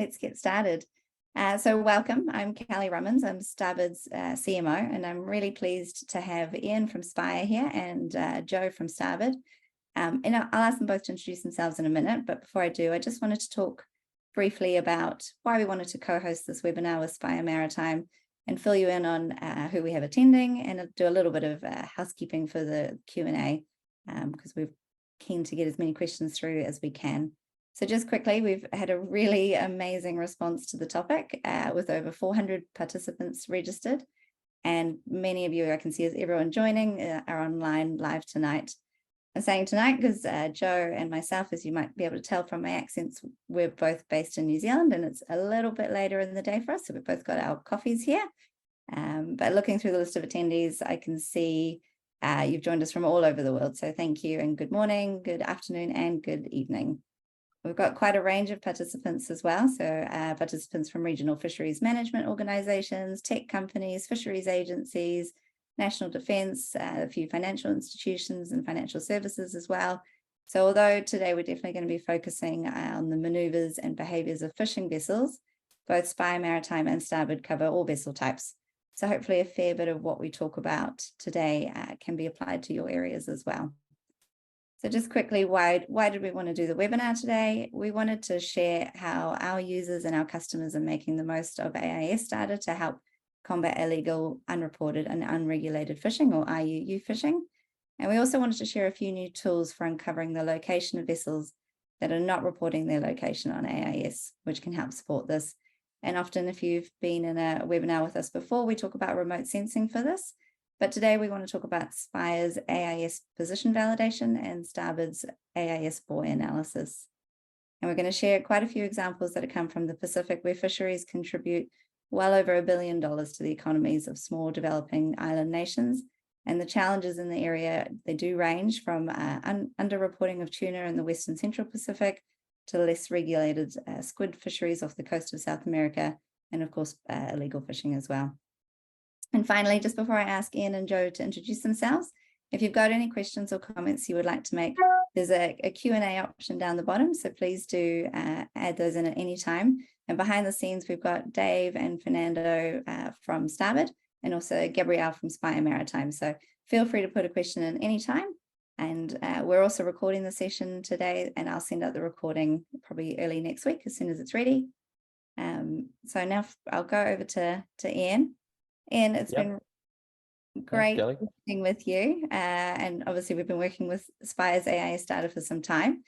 let's get started. So welcome, I'm Kelly Rummins, I'm Starboard's CMO, and I'm really pleased to have Iain from Spire here and Joe from Starboard. And I'll ask them both to introduce themselves in a minute, but before I do, I just wanted to talk briefly about why we wanted to co-host this webinar with Spire Maritime and fill you in on who we have attending, and do a little bit of housekeeping for the Q&A because we're keen to get as many questions through as we can. So just quickly, we've had a really amazing response to the topic with over 400 participants registered, and many of you, I can see as everyone joining, are online live tonight. I'm saying tonight because Joe and myself, as you might be able to tell from my accents, we're both based in New Zealand, and it's a little bit later in the day for us, so we've both got our coffees here. But looking through the list of attendees, I can see you've joined us from all over the world, so thank you, and good morning, good afternoon, and good evening. We've got quite a range of participants as well, so participants from regional fisheries management organisations, tech companies, fisheries agencies, national defence, a few financial institutions and financial services as well. So although today we're definitely going to be focusing on the manoeuvres and behaviours of fishing vessels, both Spire Maritime and Starboard cover all vessel types. So hopefully a fair bit of what we talk about today can be applied to your areas as well. So just quickly, why did we want to do the webinar today? We wanted to share how our users and our customers are making the most of AIS data to help combat illegal, unreported and unregulated fishing, or IUU fishing. And we also wanted to share a few new tools for uncovering the location of vessels that are not reporting their location on AIS, which can help support this. And often if you've been in a webinar with us before, we talk about remote sensing for this. But today we want to talk about Spire's AIS Position Validation and Starboard's AIS buoy analysis. And we're going to share quite a few examples that have come from the Pacific, where fisheries contribute well over $1 billion to the economies of small developing island nations. And the challenges in the area, they do range from underreporting of tuna in the Western Central Pacific to less regulated squid fisheries off the coast of South America, and of course, illegal fishing as well. And finally, just before I ask Iain and Joe to introduce themselves, if you've got any questions or comments you would like to make, there's a Q&A option down the bottom, so please do add those in at any time. And behind the scenes, we've got Dave and Fernando from Starboard, and also Gabrielle from Spire Maritime. So feel free to put a question in any time. And we're also recording the session today, and I'll send out the recording probably early next week as soon as it's ready. So now I'll go over to Iain. Iain, it's been great working with you, and obviously we've been working with Spire's AIS data for some time,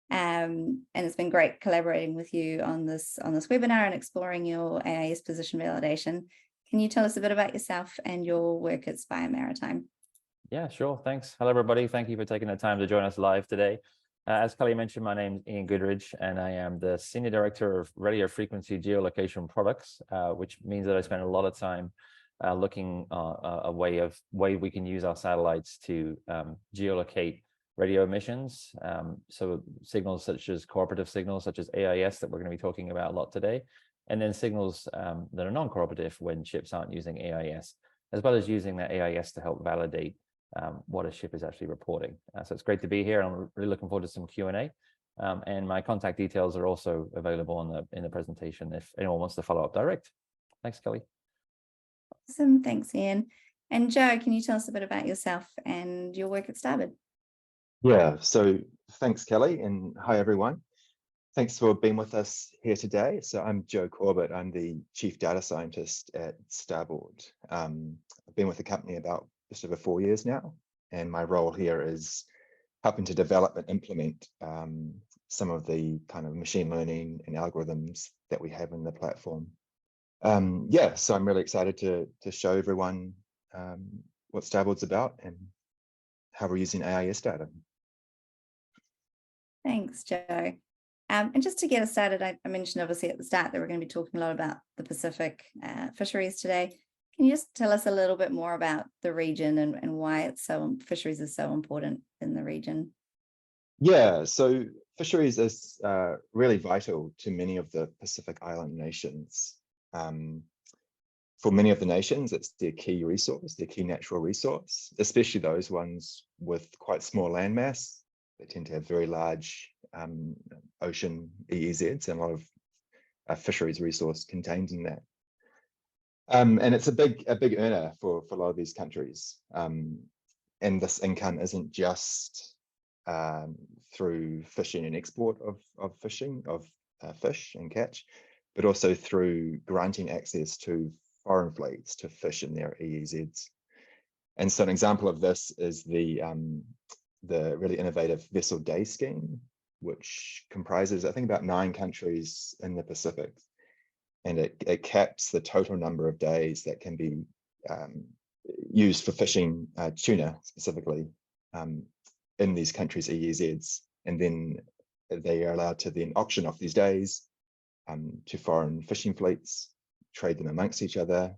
and it's been great collaborating with you on this webinar and exploring your AIS position validation. Can you tell us a bit about yourself and your work at Spire Maritime? Yeah, sure. Thanks. Hello, everybody. Thank you for taking the time to join us live today. As Kelly mentioned, my name is Iain Goodridge, and I am the Senior Director of Radio Frequency Geolocation Products, which means that I spend a lot of time looking a way we can use our satellites to geolocate radio emissions. So signals such as cooperative signals, such as AIS that we're going to be talking about a lot today, and then signals that are non-cooperative when ships aren't using AIS, as well as using that AIS to help validate what a ship is actually reporting. So it's great to be here. I'm really looking forward to some Q&A. And my contact details are also available in the presentation if anyone wants to follow up direct. Thanks, Kelly. Awesome, thanks, Iain. And Joe, can you tell us a bit about yourself and your work at Starboard? Yeah, so thanks, Kelly, and hi, everyone. Thanks for being with us here today. So I'm Joe Corbett. I'm the Chief Data Scientist at Starboard. I've been with the company about just over 4 years now, and my role here is helping to develop and implement some of the kind of machine learning and algorithms that we have in the platform. Yeah, so I'm really excited to show everyone what Starboard's about and how we're using AIS data. Thanks, Joe. And just to get us started, I mentioned obviously at the start that we're going to be talking a lot about the Pacific fisheries today. Can you just tell us a little bit more about the region and why fisheries is so important in the region? Yeah, so fisheries is really vital to many of the Pacific Island nations. For many of the nations, it's their key resource, their key natural resource, especially those ones with quite small landmass. They tend to have very large ocean EEZs and a lot of fisheries resource contained in that. And it's a big earner for a lot of these countries. And this income isn't just through fishing and export of fish and catch, but also through granting access to foreign fleets to fish in their EEZs. And so an example of this is the really innovative Vessel Day Scheme, which comprises, I think, about 9 countries in the Pacific. And it caps the total number of days that can be used for fishing tuna specifically in these countries' EEZs. And then they are allowed to then auction off these days to foreign fishing fleets, trade them amongst each other,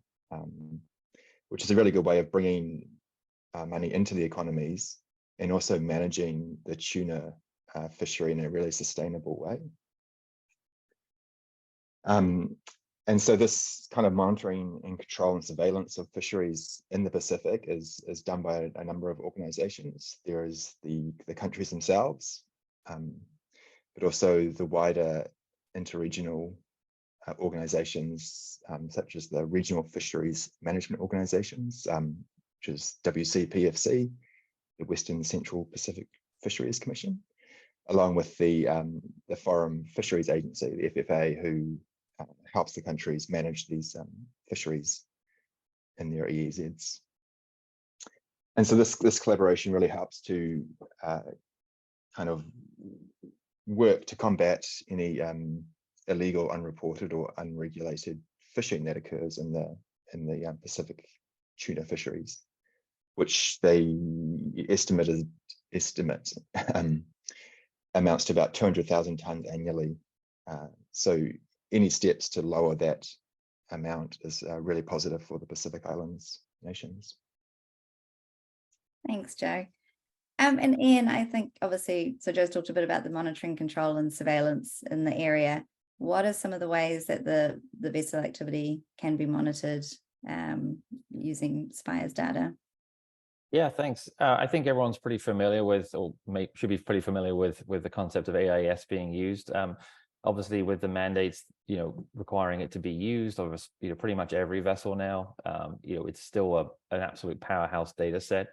which is a really good way of bringing money into the economies and also managing the tuna fishery in a really sustainable way. And so this kind of monitoring and control and surveillance of fisheries in the Pacific is done by a number of organizations. There is the countries themselves, but also the wider interregional organizations, such as the Regional Fisheries Management Organizations, which is WCPFC, the Western Central Pacific Fisheries Commission, along with the Foreign Fisheries Agency, the FFA, who helps the countries manage these fisheries in their EEZs. And so this collaboration really helps to kind of work to combat any illegal, unreported, or unregulated fishing that occurs in the Pacific tuna fisheries, which they estimate amounts to about 200,000 tons annually. So any steps to lower that amount is really positive for the Pacific Islands nations. Thanks, Joe. And Iain, I think obviously, so Joe's talked a bit about the monitoring, control and surveillance in the area. What are some of the ways that the vessel activity can be monitored using Spire's data? Yeah, thanks. I think everyone's pretty familiar with, or should be pretty familiar with the concept of AIS being used. Obviously, with the mandates, requiring it to be used, obviously, pretty much every vessel now, it's still an absolute powerhouse data set.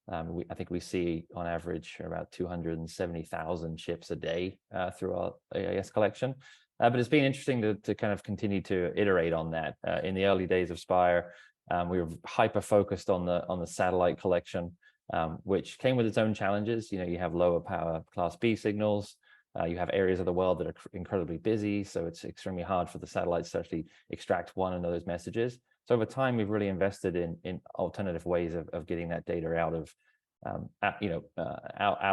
I think we see on average about 270,000 ships a day through our AIS collection. But it's been interesting to kind of continue to iterate on that. In the early days of Spire, we were hyper focused on the satellite collection, which came with its own challenges. You have lower power Class B signals. You have areas of the world that are incredibly busy, so it's extremely hard for the satellites to actually extract one of those messages. So over time, we've really invested in alternative ways of getting that data out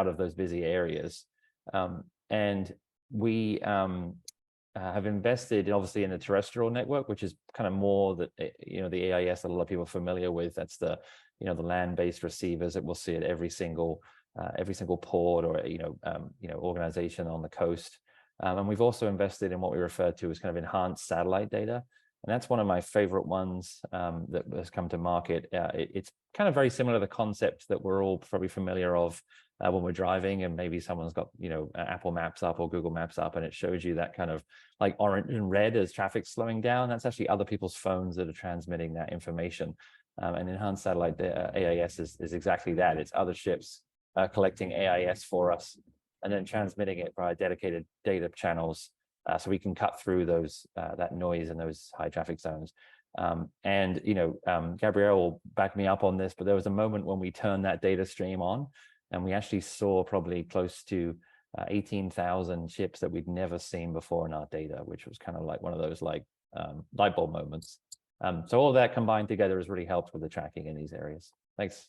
of those busy areas, and we have invested obviously in the terrestrial network, which is kind of more that the AIS that a lot of people are familiar with. That's the land-based receivers that we'll see at every single port or organization on the coast. And we've also invested in what we refer to as kind of enhanced satellite data. And that's one of my favorite ones that has come to market. It's kind of very similar to the concept that we're all probably familiar of when we're driving, and maybe someone's got Apple Maps up or Google Maps up, and it shows you that kind of like orange and red as traffic's slowing down. That's actually other people's phones that are transmitting that information. And enhanced satellite AIS is exactly that. It's other ships collecting AIS for us and then transmitting it via dedicated data channels, so we can cut through that noise in those high traffic zones. Gabrielle will back me up on this, but there was a moment when we turned that data stream on, and we actually saw probably close to 18,000 ships that we'd never seen before in our data, which was kind of like one of those light bulb moments. So all of that combined together has really helped with the tracking in these areas. Thanks,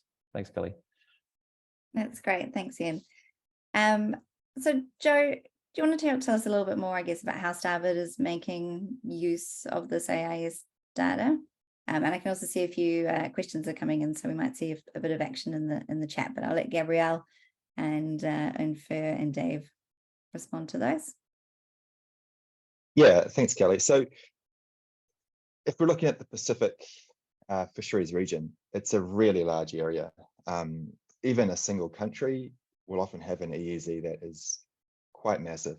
Kelly. That's great. Thanks, Iain. So Joe, do you want to tell us a little bit more, I guess, about how Starboard is making use of this AIS data? And I can also see a few questions are coming in, so we might see a bit of action in the chat. But I'll let Gabrielle and Fer and Dave respond to those. Yeah, thanks, Kelly. So if we're looking at the Pacific fisheries region, it's a really large area. Even a single country will often have an EEZ that is quite massive,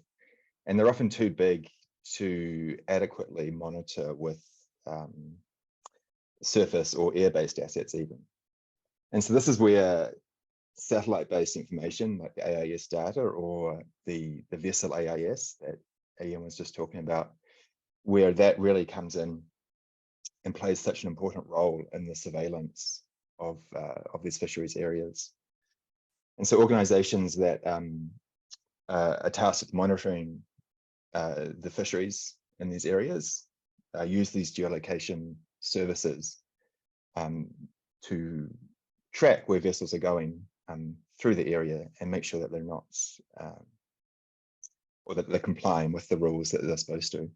and they're often too big to adequately monitor with surface or air-based assets even. And so this is where satellite-based information like the AIS data or the vessel AIS that Iain was just talking about, where that really comes in and plays such an important role in the surveillance of these fisheries areas. And so organizations that are tasked with monitoring the fisheries in these areas use these geolocation services to track where vessels are going through the area and make sure that they're not, or that they're complying with the rules that they're supposed to.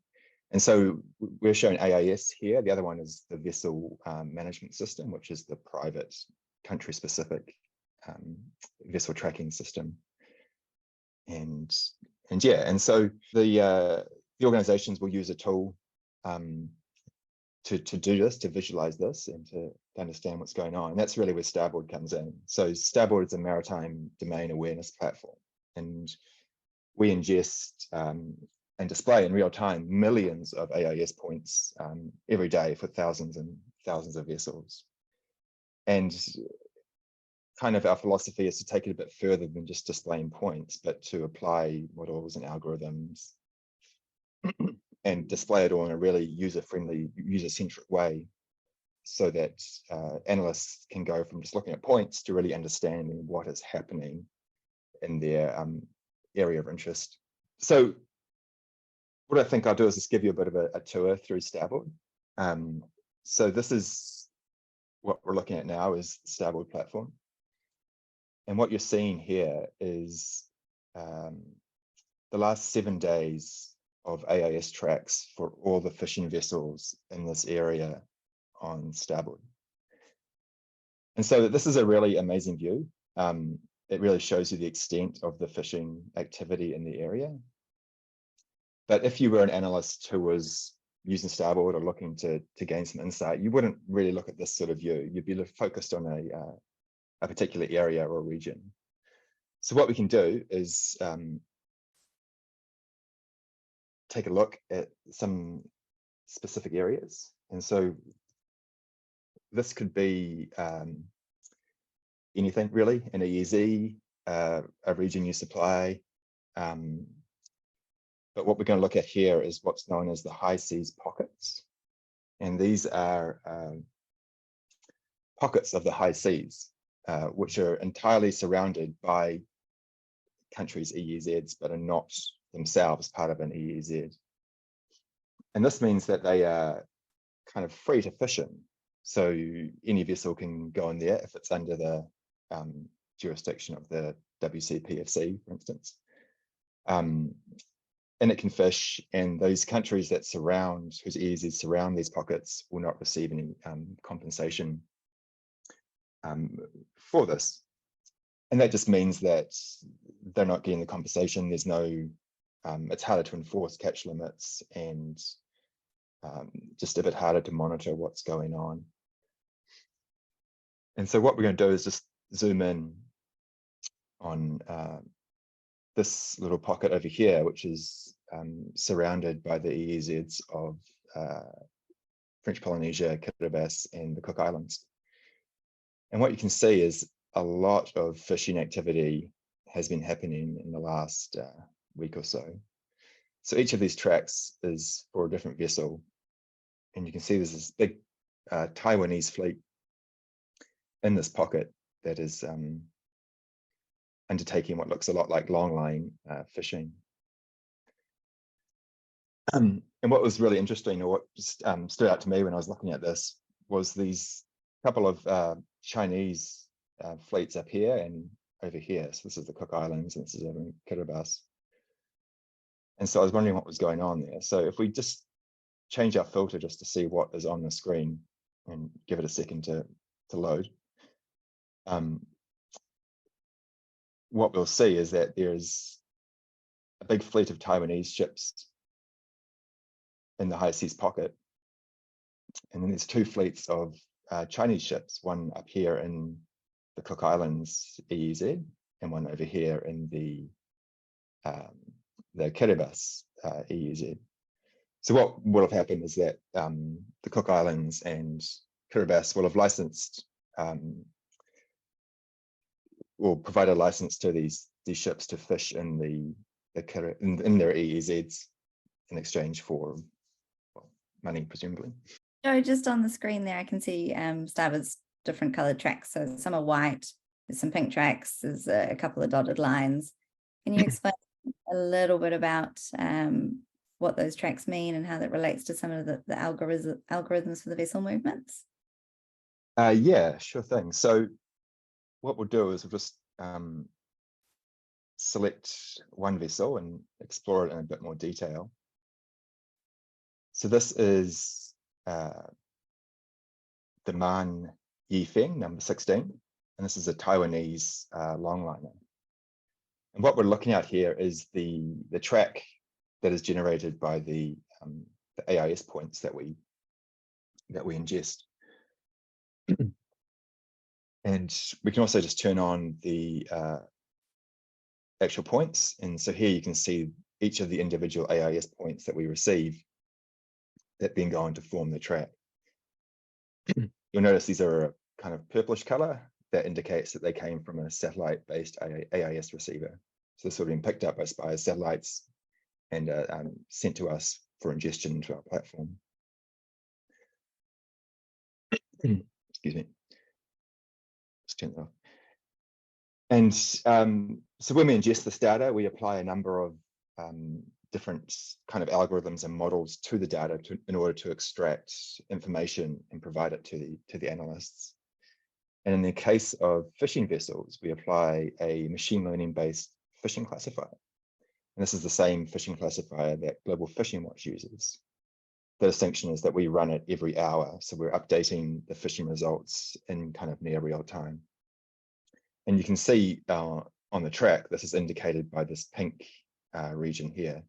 And so we're showing AIS here. The other one is the vessel management system, which is the private country-specific vessel tracking system. And so the organizations will use a tool to do this, to visualize this, and to understand what's going on. And that's really where Starboard comes in. So Starboard is a maritime domain awareness platform, and we ingest and display in real time millions of AIS points every day for thousands and thousands of vessels. And kind of our philosophy is to take it a bit further than just displaying points, but to apply models and algorithms and display it all in a really user-friendly, user-centric way, so that analysts can go from just looking at points to really understanding what is happening in their area of interest. So what I think I'll do is just give you a bit of a tour through Starboard. So this is what we're looking at now, is the Starboard platform. And what you're seeing here is the last 7 days of AIS tracks for all the fishing vessels in this area on Starboard. And so this is a really amazing view. It really shows you the extent of the fishing activity in the area. But if you were an analyst who was using Starboard or looking to gain some insight, you wouldn't really look at this sort of view. You'd be focused on a particular area or region. So what we can do is take a look at some specific areas. And so this could be anything really, an EEZ, a region you supply. But what we're going to look at here is what's known as the high seas pockets. And these are pockets of the high seas, which are entirely surrounded by countries' EEZs, but are not themselves part of an EEZ. And this means that they are kind of free to fish in. So any vessel can go in there if it's under the jurisdiction of the WCPFC, for instance. And it can fish, and those countries that surround, whose EEZs surround these pockets, will not receive any compensation for this. And that just means that they're not getting the compensation. There's no, it's harder to enforce catch limits, and just a bit harder to monitor what's going on. And so what we're going to do is just zoom in on this little pocket over here, which is surrounded by the EEZs of French Polynesia, Kiribati, and the Cook Islands. And what you can see is a lot of fishing activity has been happening in the last week or so. So each of these tracks is for a different vessel. And you can see there's this big Taiwanese fleet in this pocket that is undertaking what looks a lot like longline fishing. And what was really interesting, or what stood out to me when I was looking at this, was these couple of Chinese fleets up here and over here. So this is the Cook Islands, and this is over in Kiribati. And so I was wondering what was going on there. So if we just change our filter just to see what is on the screen and give it a second to load, what we'll see is that there's a big fleet of Taiwanese ships in the high seas pocket. And then there's two fleets of Chinese ships, one up here in the Cook Islands EEZ, and one over here in the Kiribati EEZ. So what will have happened is that the Cook Islands and Kiribati will have licensed or provide a license to these ships to fish in in their EEZs in exchange for, well, money, presumably. So just on the screen there, I can see Starboard's different coloured tracks. So some are white, there's some pink tracks, there's a couple of dotted lines. Can you explain a little bit about what those tracks mean and how that relates to some of the algorithms for the vessel movements? Yeah, sure thing. So what we'll do is we'll just select one vessel and explore it in a bit more detail. So this is the Man Yifeng, number 16, and this is a Taiwanese longliner. And what we're looking at here is the track that is generated by the AIS points that we ingest. And we can also just turn on the actual points. And so here you can see each of the individual AIS points that we receive that then go on to form the track. You'll notice these are a kind of purplish color that indicates that they came from a satellite-based AIS receiver. So this would have been picked up by Spire satellites and sent to us for ingestion into our platform. Excuse me. Let's turn that off. And so when we ingest this data, we apply a number of different kind of algorithms and models to the data in order to extract information and provide it to the analysts. And in the case of fishing vessels, we apply a machine learning based fishing classifier. And this is the same fishing classifier that Global Fishing Watch uses. The distinction is that we run it every hour. So we're updating the fishing results in kind of near real time. And you can see on the track, this is indicated by this pink region here.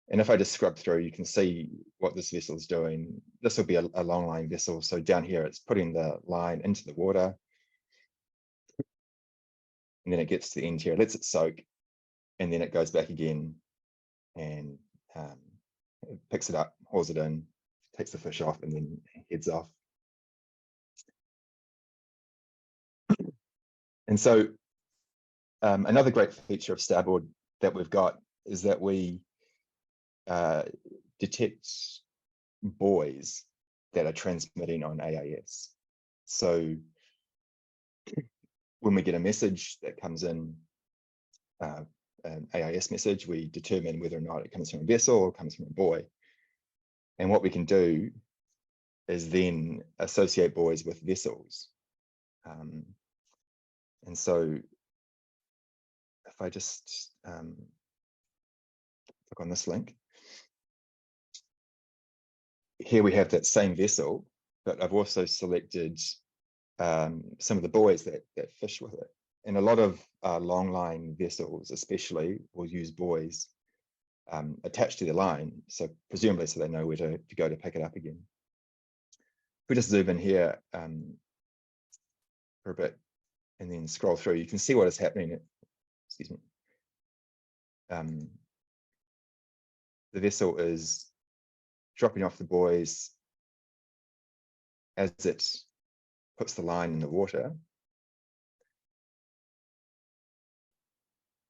And if I just scrub through, you can see what this vessel is doing. This will be a long line vessel. So down here, it's putting the line into the water. And then it gets to the end here, lets it soak, and then it goes back again and it picks it up, hauls it in, takes the fish off, and then heads off. And so another great feature of Starboard that we've got is that we detect buoys that are transmitting on AIS. So when we get a message that comes in, an AIS message, we determine whether or not it comes from a vessel or comes from a buoy. And what we can do is then associate buoys with vessels. And so if I just click on this link, here we have that same vessel, but I've also selected some of the buoys that fish with it. And a lot of longline vessels especially will use buoys attached to the line, so presumably so they know where to go to pick it up again. If we just zoom in here for a bit and then scroll through, you can see what is happening. Excuse me. The vessel is dropping off the buoys as it puts the line in the water.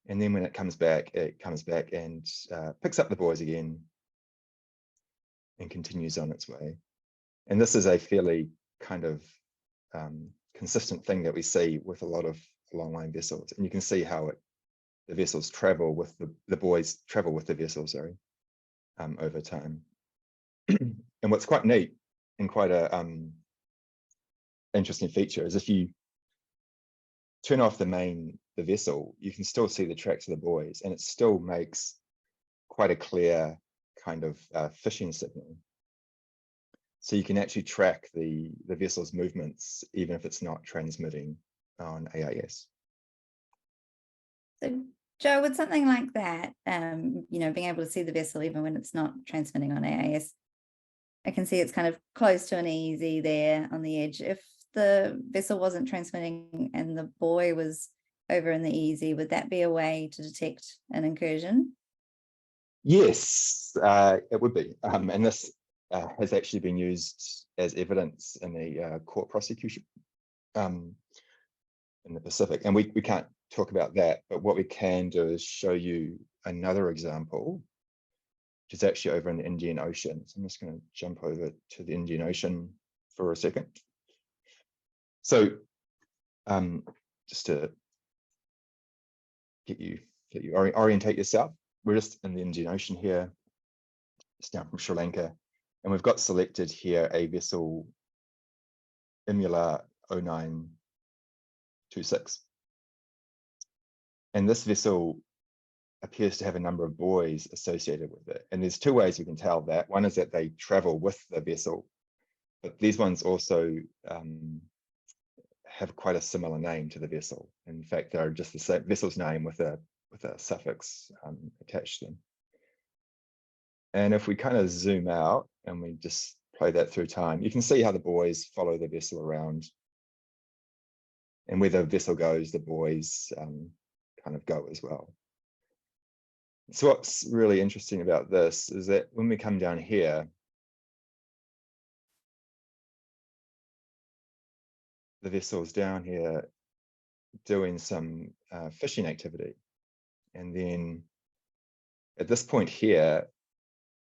And then when it comes back and picks up the buoys again and continues on its way. And this is a fairly kind of consistent thing that we see with a lot of longline vessels. And you can see how the vessels travel with the buoys travel with the vessels, sorry, over time. And what's quite neat and quite a interesting feature is if you turn off the vessel, you can still see the tracks of the buoys, and it still makes quite a clear kind of fishing signal. So you can actually track the vessel's movements, even if it's not transmitting on AIS. So, Joe, with something like that, you know, being able to see the vessel even when it's not transmitting on AIS, I can see it's kind of close to an EEZ there on the edge. If the vessel wasn't transmitting and the buoy was over in the EEZ, would that be a way to detect an incursion? Yes, it would be. And this has actually been used as evidence in a court prosecution in the Pacific. And we can't talk about that, but what we can do is show you another example, which is actually over in the Indian Ocean. So I'm just going to jump over to the Indian Ocean for a second. So just to get you orientate yourself, we're just in the Indian Ocean here. It's down from Sri Lanka, and we've got selected here a vessel Imula 0926. And this vessel appears to have a number of buoys associated with it. And there's two ways we can tell that. One is that they travel with the vessel, but these ones also have quite a similar name to the vessel. In fact, they're just the same vessel's name with a suffix attached to them. And if we kind of zoom out and we just play that through time, you can see how the buoys follow the vessel around. And where the vessel goes, the buoys kind of go as well. So what's really interesting about this is that when we come down here, the vessel's down here doing some fishing activity. And then at this point here,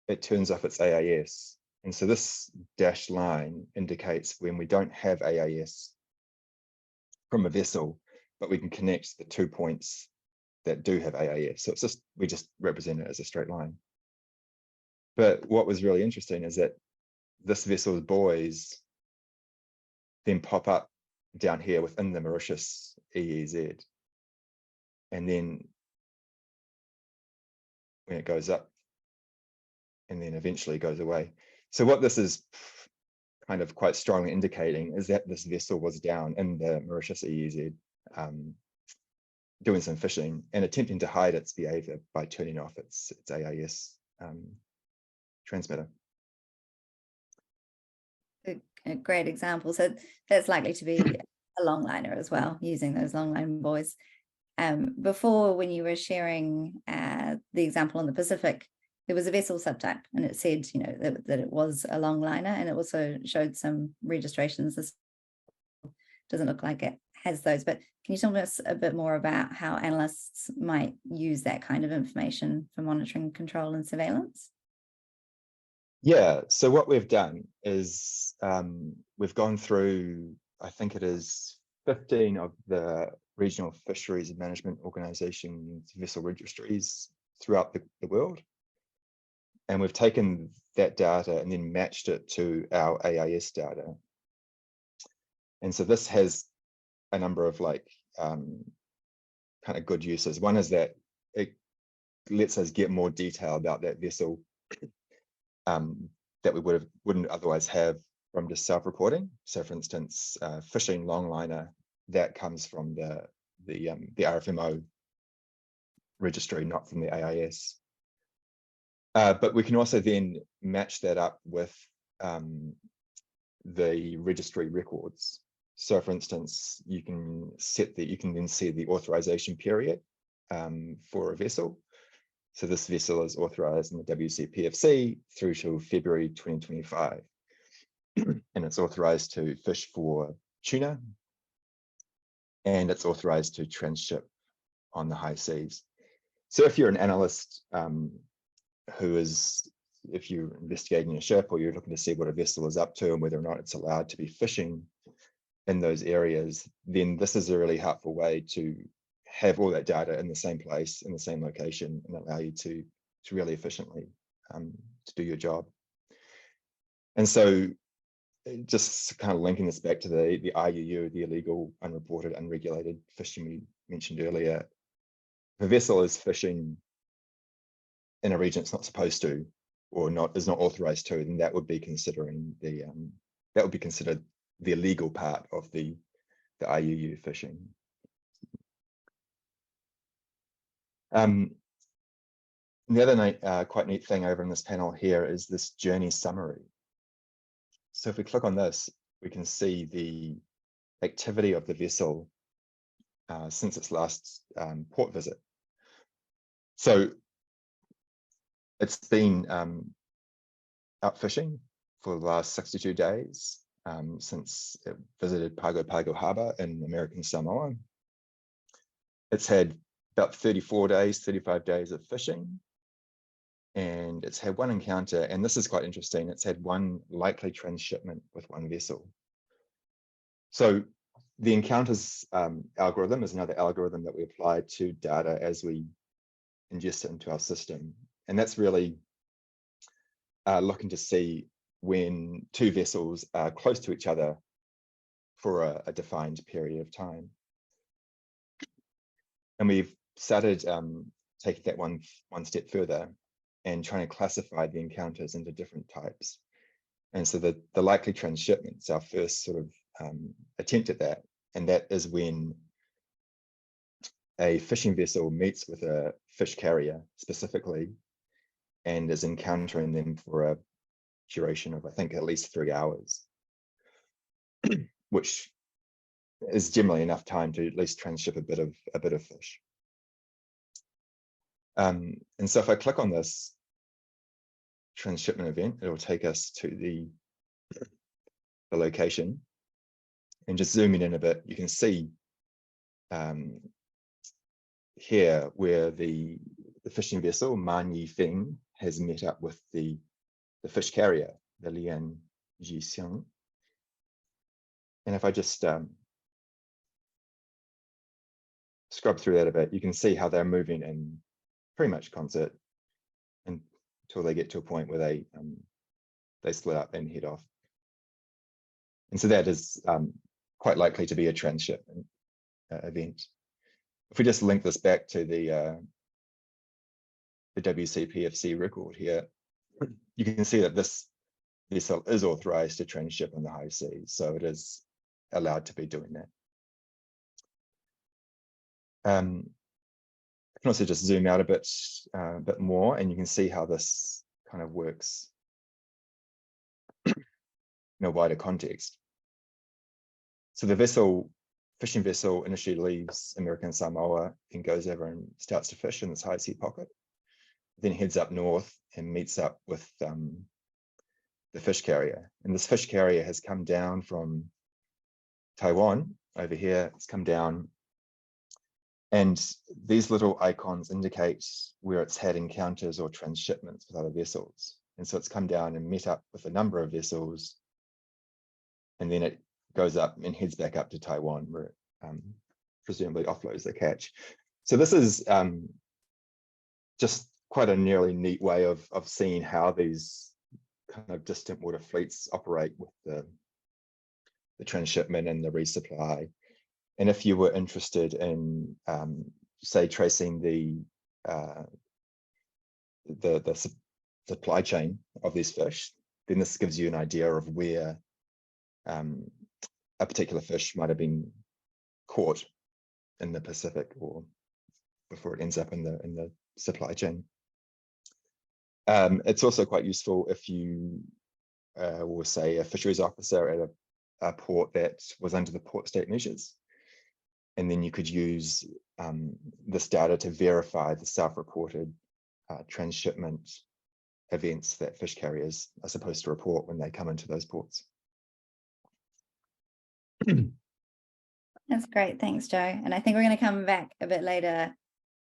it turns off its AIS. And so this dashed line indicates when we don't have AIS from a vessel, but we can connect the 2 points that do have AIS. So it's just, we just represent it as a straight line. But what was really interesting is that this vessel's buoys then pop up down here within the Mauritius EEZ. And then when it goes up, and then eventually goes away. So what this is kind of quite strongly indicating is that this vessel was down in the Mauritius EEZ doing some fishing and attempting to hide its behavior by turning off its AIS transmitter. A great example. So that's likely to be a longliner as well, using those longline buoys. Before, when you were sharing the example on the Pacific, there was a vessel subtype, and it said, you know, that it was a longliner, and it also showed some registrations. This doesn't look like it has those, but can you tell us a bit more about how analysts might use that kind of information for monitoring, control, and surveillance? Yeah, so what we've done is we've gone through, I think it is 15 of the regional fisheries management organizations vessel registries throughout the world. And we've taken that data and then matched it to our AIS data. And so this has a number of like kind of good uses. One is that it lets us get more detail about that vessel that we wouldn't otherwise have from just self-reporting. So for instance, fishing longliner, that comes from the RFMO registry, not from the AIS. But we can also then match that up with the registry records. So for instance, you can then see the authorization period for a vessel. So this vessel is authorized in the WCPFC through to February 2025. And it's authorized to fish for tuna, and it's authorized to transship on the high seas. So if you're an analyst if you're investigating a ship, or you're looking to see what a vessel is up to and whether or not it's allowed to be fishing in those areas, then this is a really helpful way to have all that data in the same place, in the same location, and allow you to really efficiently to do your job. And so just kind of linking this back to the IUU, the illegal, unreported, unregulated fishing we mentioned earlier, if a vessel is fishing in a region it's not supposed to, or is not authorized to, then that would be considered the illegal part of the IUU fishing. The other quite neat thing over in this panel here is this journey summary. So if we click on this, we can see the activity of the vessel since its last port visit. So It's been out fishing for the last 62 days since it visited Pago Pago Harbour in American Samoa. It's had about 34 days, 35 days of fishing, and it's had one encounter, and this is quite interesting. It's had one likely transshipment with one vessel. So the encounters algorithm is another algorithm that we apply to data as we ingest it into our system. And that's really looking to see when two vessels are close to each other for a defined period of time. And we've started taking that one step further and trying to classify the encounters into different types. And so the likely transshipments, our first sort of attempt at that, and that is when a fishing vessel meets with a fish carrier specifically and is encountering them for a duration of, I think, at least 3 hours, which is generally enough time to at least tranship a bit of fish. And so if I click on this transshipment event, it will take us to the location. And just zooming in a bit, you can see here where the fishing vessel Man Yifeng has met up with the fish carrier, the Lian Jixiang. And if I just scrub through that a bit, you can see how they're moving in pretty much concert until they get to a point where they split up and head off. And so that is quite likely to be a transshipment event. If we just link this back to the WCPFC record here, you can see that this vessel is authorized to transship in the high seas, so it is allowed to be doing that. I can also just zoom out a bit more, and you can see how this kind of works in a wider context. So the fishing vessel initially leaves American Samoa and goes over and starts to fish in this high sea pocket, then heads up north and meets up with the fish carrier. And this fish carrier has come down from Taiwan over here. It's come down, and these little icons indicate where it's had encounters or transshipments with other vessels. And so it's come down and met up with a number of vessels, and then it goes up and heads back up to Taiwan, where it presumably offloads the catch. So this is just quite a nearly neat way of seeing how these kind of distant water fleets operate with the transshipment and the resupply. And if you were interested in, say, tracing the supply chain of these fish, then this gives you an idea of where a particular fish might have been caught in the Pacific or before it ends up in the supply chain. It's also quite useful if you were, say, a fisheries officer at a port that was under the port state measures. And then you could use this data to verify the self-reported transshipment events that fish carriers are supposed to report when they come into those ports. That's great. Thanks, Joe. And I think we're going to come back a bit later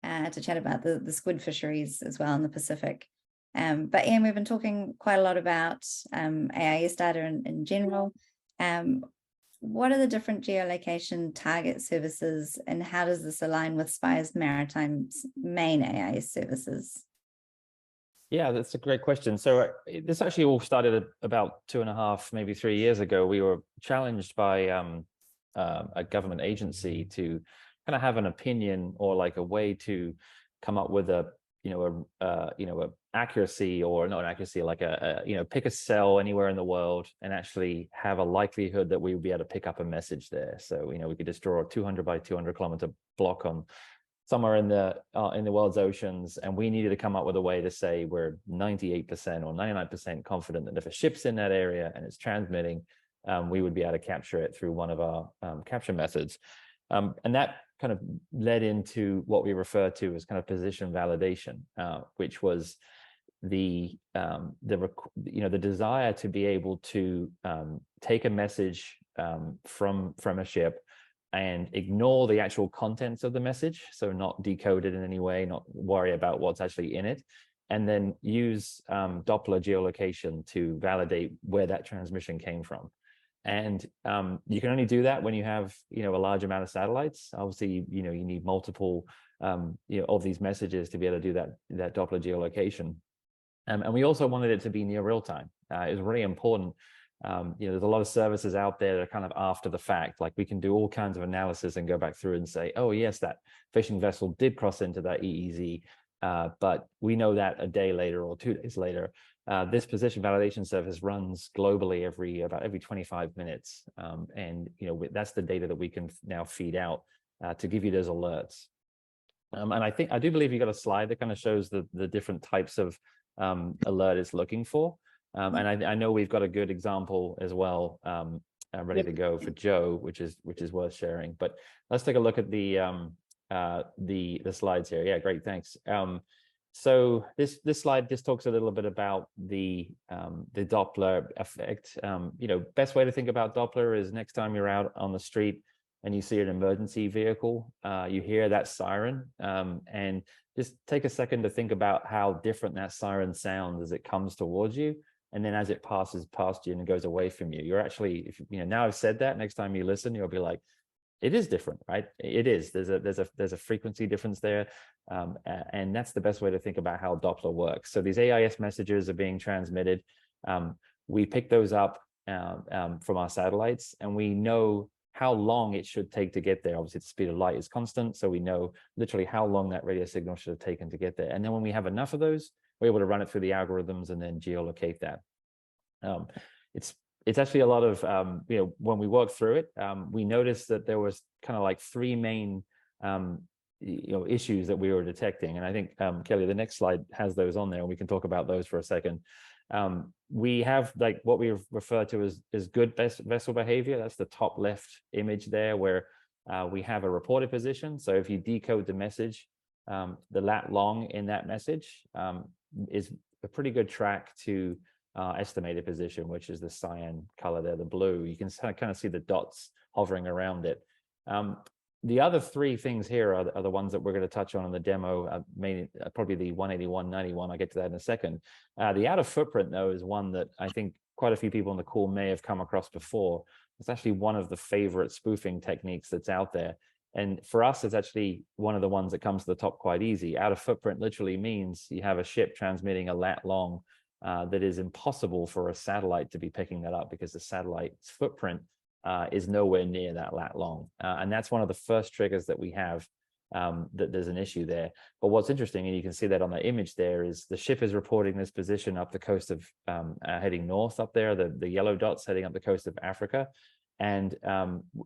to chat about the squid fisheries as well in the Pacific. But Iain, we've been talking quite a lot about AIS data in general. What are the different geolocation target services, and how does this align with Spire Maritime's main AIS services? Yeah, that's a great question. So this actually all started about 2.5, maybe 3 years ago. We were challenged by a government agency to kind of have an opinion or like a way to come up with a accuracy, or not an accuracy, like pick a cell anywhere in the world and actually have a likelihood that we would be able to pick up a message there. So we could just draw a 200 by 200 kilometer block on somewhere in the world's oceans, and we needed to come up with a way to say we're 98% or 99% confident that if a ship's in that area and it's transmitting, we would be able to capture it through one of our capture methods. And that kind of led into what we refer to as kind of position validation, which was the desire to be able to take a message from a ship and ignore the actual contents of the message, so not decode it in any way, not worry about what's actually in it, and then use Doppler geolocation to validate where that transmission came from. And you can only do that when you have a large amount of satellites. Obviously, you need multiple of these messages to be able to do that Doppler geolocation. And we also wanted it to be near real time. It was really important. There's a lot of services out there that are kind of after the fact. Like we can do all kinds of analysis and go back through and say, oh yes, that fishing vessel did cross into that EEZ, but we know that a day later or 2 days later. This position validation service runs globally about every 25 minutes, and that's the data that we can now feed out to give you those alerts. And I do believe you got a slide that kind of shows the different types of alert it's looking for. And I know we've got a good example as well, ready to go for Joe, which is worth sharing. But let's take a look at the slides here. Yeah, great, thanks. So this slide just talks a little bit about the Doppler effect. Best way to think about Doppler is next time you're out on the street and you see an emergency vehicle, you hear that siren, and just take a second to think about how different that siren sounds as it comes towards you, and then as it passes past you and goes away from you. You're actually, now I've said that, next time you listen, you'll be like, it is different, right? It is. There's a frequency difference there, and that's the best way to think about how Doppler works. So these AIS messages are being transmitted. We pick those up from our satellites, and we know how long it should take to get there. Obviously, the speed of light is constant, so we know literally how long that radio signal should have taken to get there. And then when we have enough of those, we're able to run it through the algorithms and then geolocate that. It's actually a lot of, when we worked through it, we noticed that there was kind of like three main, issues that we were detecting. And I think, Kelly, the next slide has those on there, and we can talk about those for a second. We have like what we refer to as good vessel behavior. That's the top left image there, where we have a reported position. So if you decode the message, the lat long in that message is a pretty good track to estimated position, which is the cyan color there, the blue. You can kind of see the dots hovering around it. The other three things here are the ones that we're going to touch on in the demo, mainly probably the 181, 91. I'll get to that in a second. The outer footprint, though, is one that I think quite a few people on the call may have come across before. It's actually one of the favorite spoofing techniques that's out there. And for us, it's actually one of the ones that comes to the top quite easy. Outer footprint literally means you have a ship transmitting a lat long that is impossible for a satellite to be picking that up, because the satellite's footprint is nowhere near that lat long. And that's one of the first triggers that we have, that there's an issue there. But what's interesting, and you can see that on the image there, is the ship is reporting this position up the coast of, heading north up there, the yellow dots heading up the coast of Africa. And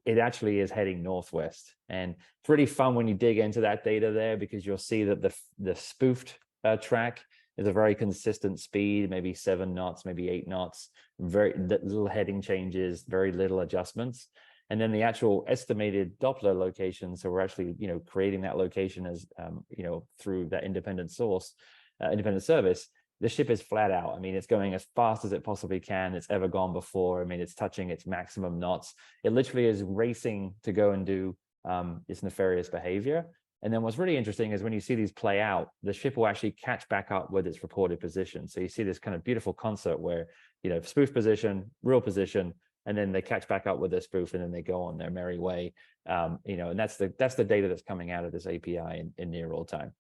it actually is heading northwest. And it's really fun when you dig into that data there, because you'll see that the spoofed track is a very consistent speed, maybe 7 knots, maybe 8 knots, very little heading changes, very little adjustments. And then the actual estimated Doppler location, so we're actually, creating that location as, through that independent source, independent service, the ship is flat out. I mean, it's going as fast as it possibly can. It's ever gone before. I mean, it's touching its maximum knots. It literally is racing to go and do its nefarious behavior. And then what's really interesting is when you see these play out, the ship will actually catch back up with its reported position. So you see this kind of beautiful concert where, spoof position, real position, and then they catch back up with their spoof, and then they go on their merry way. And that's the data that's coming out of this API in near real time.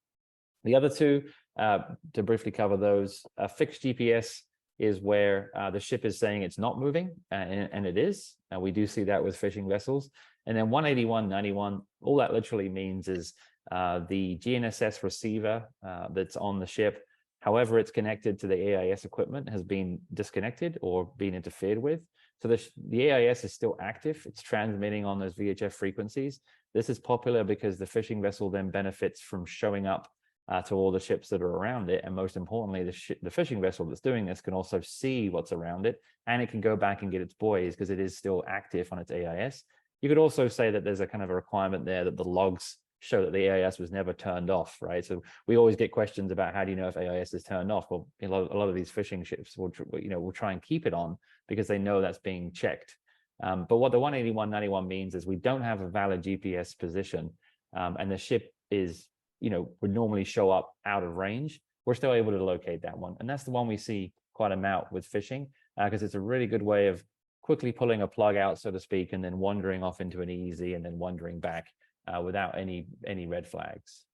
The other two, to briefly cover those, fixed GPS is where the ship is saying it's not moving, and it is. We do see that with fishing vessels. And then 181, 91, all that literally means is the GNSS receiver that's on the ship, however it's connected to the AIS equipment, has been disconnected or been interfered with. So the AIS is still active. It's transmitting on those VHF frequencies. This is popular because the fishing vessel then benefits from showing up to all the ships that are around it. And most importantly, the fishing vessel that's doing this can also see what's around it, and it can go back and get its buoys because it is still active on its AIS. You could also say that there's a kind of a requirement there that the logs show that the AIS was never turned off, right? So we always get questions about how do you know if AIS is turned off? Well, a lot of these fishing ships will try and keep it on because they know that's being checked. But what the 18191 means is we don't have a valid GPS position, and the ship is, would normally show up out of range. We're still able to locate that one, and that's the one we see quite a amount with fishing, because it's a really good way of quickly pulling a plug out, so to speak, and then wandering off into an EEZ and then wandering back without any red flags.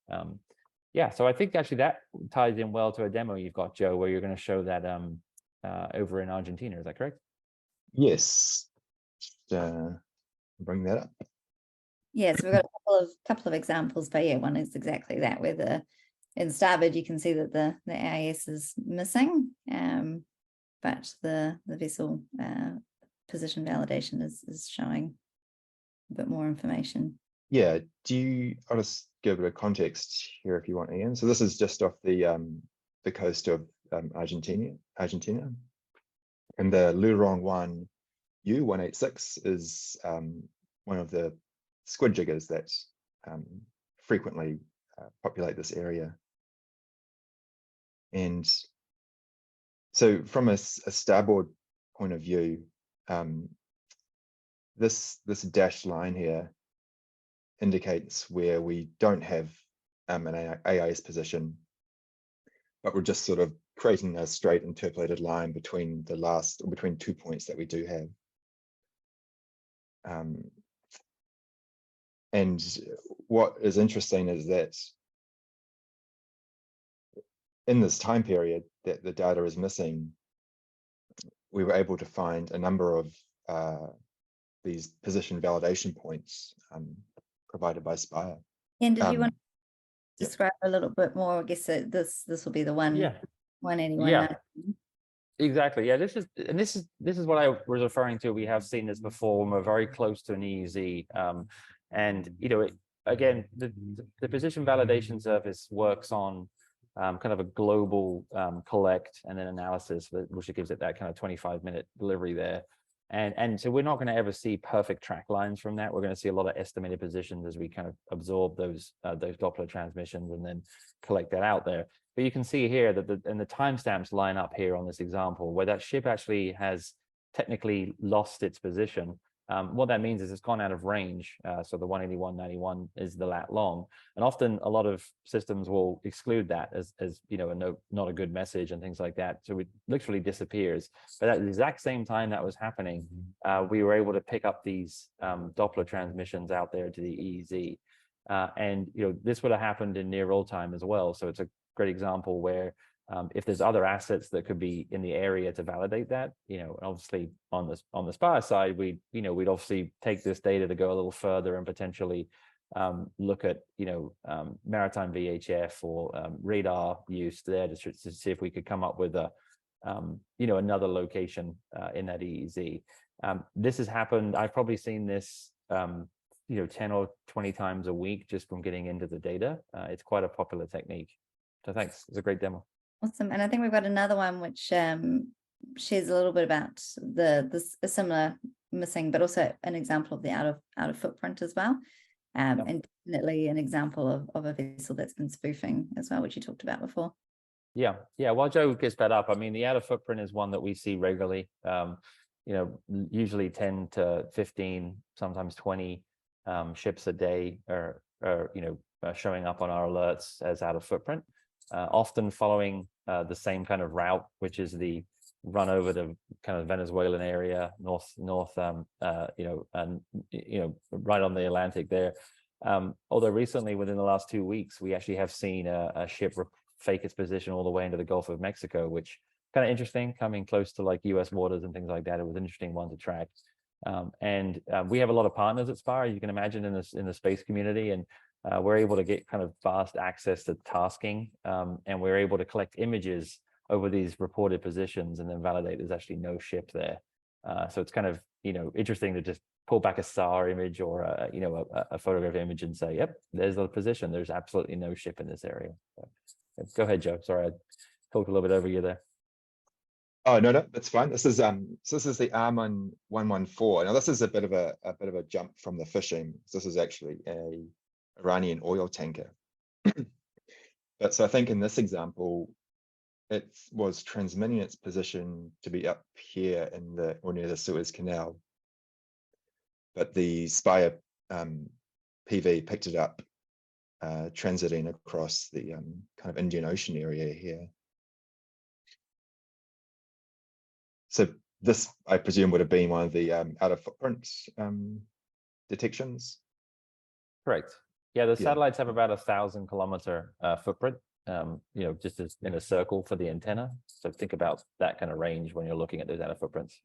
Yeah, so I think actually that ties in well to a demo you've got, Joe, where you're going to show that over in Argentina. Is that correct? Yes. Bring that up. Yes, we've got a couple of examples, but yeah, one is exactly that, where in Starboard you can see that the AIS is missing, but the vessel position validation is showing a bit more information. Yeah, I'll just give a bit of context here if you want, Iain. So this is just off the coast of Argentina, and the Lurong 1 U186 is one of the squid jiggers that frequently populate this area. And so from a starboard point of view, this dashed line here indicates where we don't have an AIS position, but we're just sort of creating a straight interpolated line between between 2 points that we do have. And what is interesting is that in this time period that the data is missing, we were able to find a number of these position validation points provided by Spire. And did you want to describe a little bit more? I guess this will be the one. Yeah. 181. Yeah. Exactly. Yeah. This is what I was referring to. We have seen this before when we're very close to an EEZ, and again, the position validation service works on kind of a global collect and then analysis, which gives it that kind of 25-minute delivery there. And so we're not going to ever see perfect track lines from that. We're going to see a lot of estimated positions as we kind of absorb those Doppler transmissions and then collect that out there. But you can see here that the timestamps line up here on this example where that ship actually has technically lost its position. What that means is it's gone out of range. So the 18191 is the lat long, and often a lot of systems will exclude that as not a good message and things like that. So it literally disappears. But at the exact same time that was happening, we were able to pick up these Doppler transmissions out there to the EEZ, and this would have happened in near real time as well. So it's a great example where if there's other assets that could be in the area to validate that, obviously on the Spire side, we'd obviously take this data to go a little further and potentially look at maritime VHF or radar use there to see if we could come up with another location in that EEZ. This has happened. I've probably seen this 10 or 20 times a week just from getting into the data. It's quite a popular technique. So thanks. It's a great demo. Awesome. And I think we've got another one which shares a little bit about a similar missing, but also an example of the out of footprint as well. And definitely an example of a vessel that's been spoofing as well, which you talked about before. Yeah. While Joe gets that up, I mean, the out of footprint is one that we see regularly. Usually 10 to 15, sometimes 20 ships a day are showing up on our alerts as out of footprint. Often following the same kind of route, which is the run over the kind of Venezuelan area, north, and right on the Atlantic there. Although recently, within the last 2 weeks, we actually have seen a ship fake its position all the way into the Gulf of Mexico, which kind of interesting, coming close to like US waters and things like that. It was an interesting one to track. And we have a lot of partners at Spire, you can imagine, in the space community, and we're able to get kind of fast access to tasking, and we're able to collect images over these reported positions and then validate there's actually no ship there. So it's kind of interesting to just pull back a SAR image or a photograph image and say, yep, there's the position. There's absolutely no ship in this area. So, go ahead, Joe. Sorry, I talked a little bit over you there. Oh no, that's fine. This is the Armon 114. Now this is a bit of a jump from the fishing. This is actually Iranian oil tanker. But so I think in this example, it was transmitting its position to be up here in the or near the Suez Canal, but the Spire PV picked it up transiting across the kind of Indian Ocean area here. So this, I presume, would have been one of the out of footprint detections. Correct. Yeah, the Yeah. satellites have about 1,000 kilometer footprint, just as in a circle for the antenna. So think about that kind of range when you're looking at those outer footprints.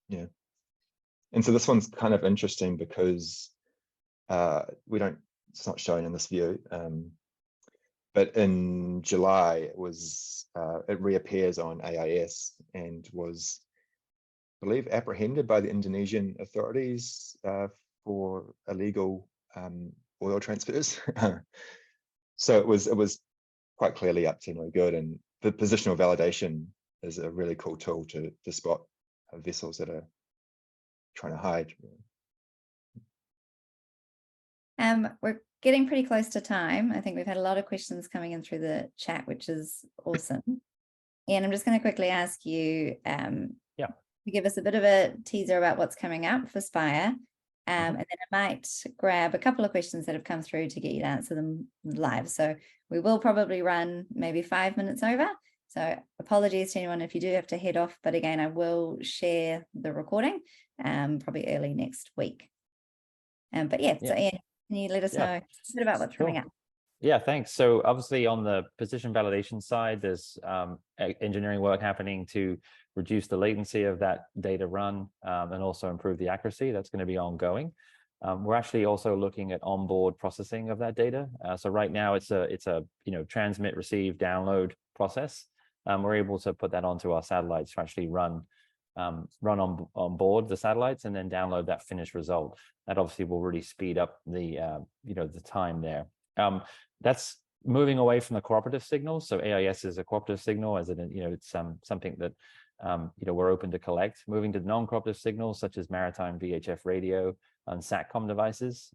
Yeah. And so this one's kind of interesting because it's not shown in this view, but in July it reappears on AIS and was, I believe, apprehended by the Indonesian authorities for illegal oil transfers. So it was quite clearly up to no good, and the positional validation is a really cool tool to spot vessels that are trying to hide. We're getting pretty close to time. I think we've had a lot of questions coming in through the chat, which is awesome. And I'm just going to quickly ask you to give us a bit of a teaser about what's coming up for Spire. And then I might grab a couple of questions that have come through to get you to answer them live. So we will probably run maybe 5 minutes over. So apologies to anyone if you do have to head off. But again, I will share the recording probably early next week. But yeah, so Iain, can you let us know a bit about what's coming up? Yeah, thanks. So obviously on the position validation side, there's engineering work happening to reduce the latency of that data run and also improve the accuracy. That's going to be ongoing. We're actually also looking at onboard processing of that data. So right now it's a transmit, receive, download process. We're able to put that onto our satellites to actually run on board the satellites and then download that finished result. That obviously will really speed up the the time there. That's moving away from the cooperative signals. So AIS is a cooperative signal, as it's something that we're open to collect. Moving to non-cooperative signals such as maritime VHF radio and SATCOM devices.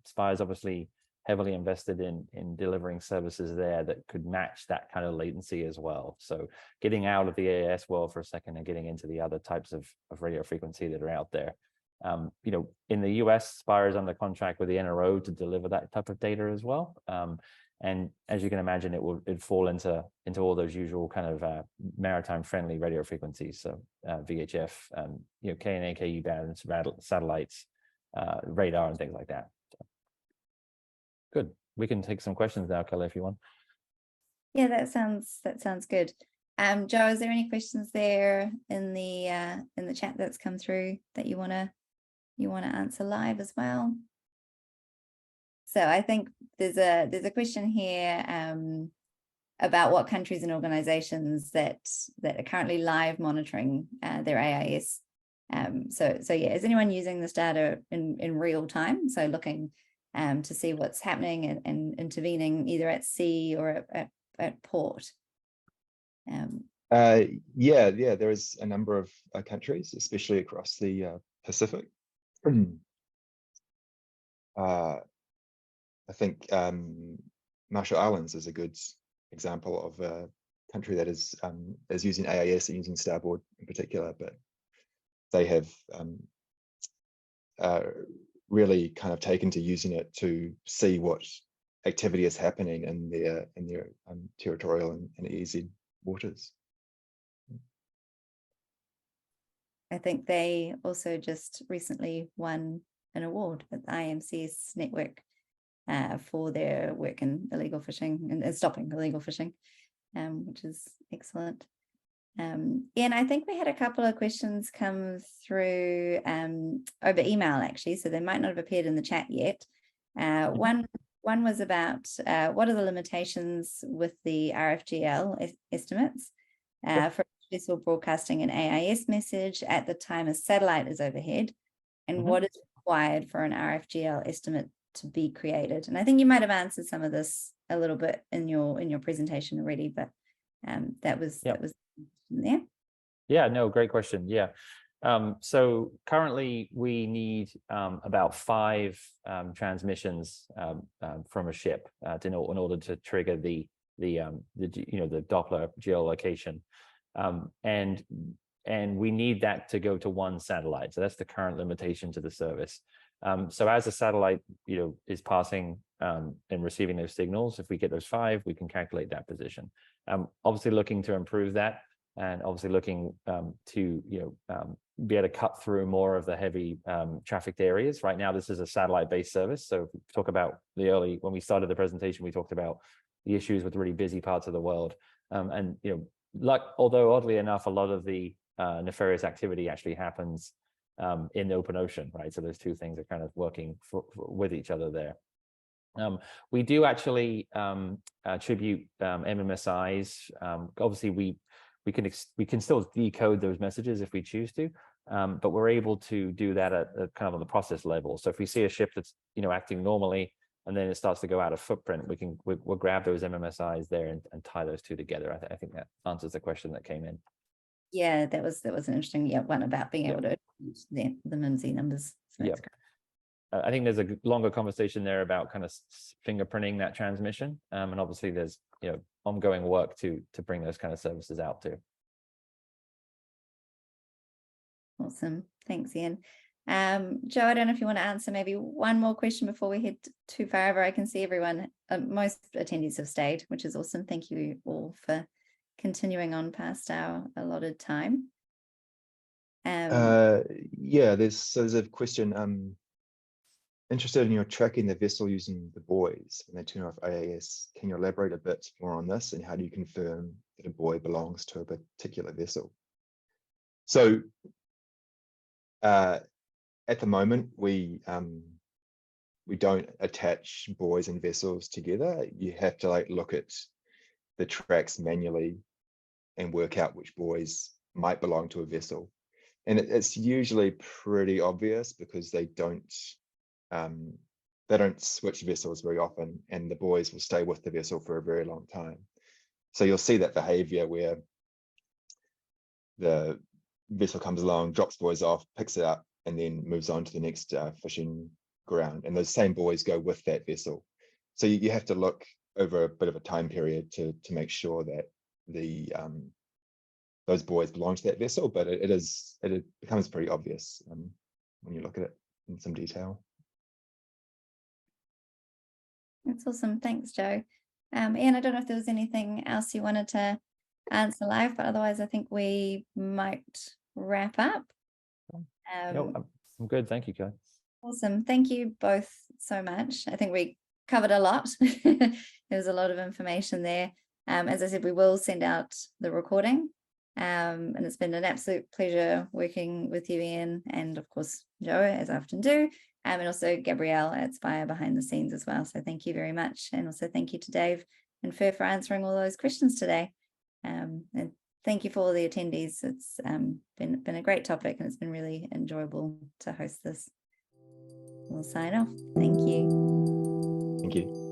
Spire is obviously heavily invested in delivering services there that could match that kind of latency as well. So getting out of the AIS world for a second and getting into the other types of radio frequency that are out there. In the US, Spire is under contract with the NRO to deliver that type of data as well. And as you can imagine, it'd fall into all those usual kind of maritime friendly radio frequencies. So VHF, K and AKU bands, satellites, radar, and things like that. So, good. We can take some questions now, Kelly, if you want. Yeah, that sounds good. Joe, is there any questions there in the chat that's come through that you wanna answer live as well? So I think there's a question here about what countries and organizations that are currently live monitoring their AIS. So yeah, is anyone using this data in real time? So looking to see what's happening and intervening either at sea or at port. Yeah, there is a number of countries, especially across the Pacific. I think Marshall Islands is a good example of a country that is using AIS and using Starboard in particular, but they have really kind of taken to using it to see what activity is happening in their territorial and EEZ waters. I think they also just recently won an award at the IMCS network for their work in illegal fishing and stopping illegal fishing, which is excellent. Iain, I think we had a couple of questions come through over email actually, so they might not have appeared in the chat yet. One was about what are the limitations with the RFGL estimates for vessel broadcasting an AIS message at the time a satellite is overhead, and what is required for an RFGL estimate to be created. And I think you might have answered some of this a little bit in your presentation already, but that was there. Yeah, no, great question. Yeah. So currently we need about 5 transmissions from a ship in order to trigger the Doppler geolocation, and we need that to go to 1 satellite. So that's the current limitation to the service. So as the satellite is passing and receiving those signals, if we get those 5, we can calculate that position. Obviously looking to improve that, and obviously looking to be able to cut through more of the heavy trafficked areas. Right now, this is a satellite-based service. So if we talk about when we started the presentation, we talked about the issues with really busy parts of the world. Although oddly enough, a lot of the nefarious activity actually happens in the open ocean, right? So those 2 things are kind of working with each other there. We do actually attribute MMSIs. Obviously, we can still decode those messages if we choose to, but we're able to do that at kind of on the process level. So if we see a ship that's acting normally, and then it starts to go out of footprint, we'll grab those MMSIs there and tie those 2 together. I think that answers the question that came in. Yeah, that was an interesting one about being able to use the MMZ numbers. So yeah. I think there's a longer conversation there about kind of fingerprinting that transmission, and obviously there's ongoing work to bring those kind of services out too. Awesome, thanks, Ian. Joe, I don't know if you want to answer maybe one more question before we head too far over. I can see everyone, most attendees have stayed, which is awesome. Thank you all for continuing on past our allotted time. Yeah, there's a question. Interested in your tracking the vessel using the buoys when they turn off AIS. Can you elaborate a bit more on this, and how do you confirm that a buoy belongs to a particular vessel? So at the moment, we don't attach buoys and vessels together. You have to look at the tracks manually and work out which buoys might belong to a vessel. And it's usually pretty obvious, because they don't switch vessels very often, and the buoys will stay with the vessel for a very long time. So you'll see that behavior where the vessel comes along, drops buoys off, picks it up, and then moves on to the next fishing ground, and those same buoys go with that vessel. So you have to look over a bit of a time period to make sure that those buoys belong to that vessel, but it becomes pretty obvious when you look at it in some detail. That's awesome. Thanks, Joe. Ian, I don't know if there was anything else you wanted to answer live, but otherwise I think we might wrap up. No, I'm good. Thank you, Kelly. Awesome. Thank you both so much. I think we covered a lot. There was a lot of information there. As I said, we will send out the recording. And it's been an absolute pleasure working with you, Ian, and of course, Joe, as I often do. And also Gabrielle at Spire behind the scenes as well. So thank you very much. And also thank you to Dave and Fer for answering all those questions today. And thank you for all the attendees. It's been a great topic, and it's been really enjoyable to host this. We'll sign off. Thank you. Thank you.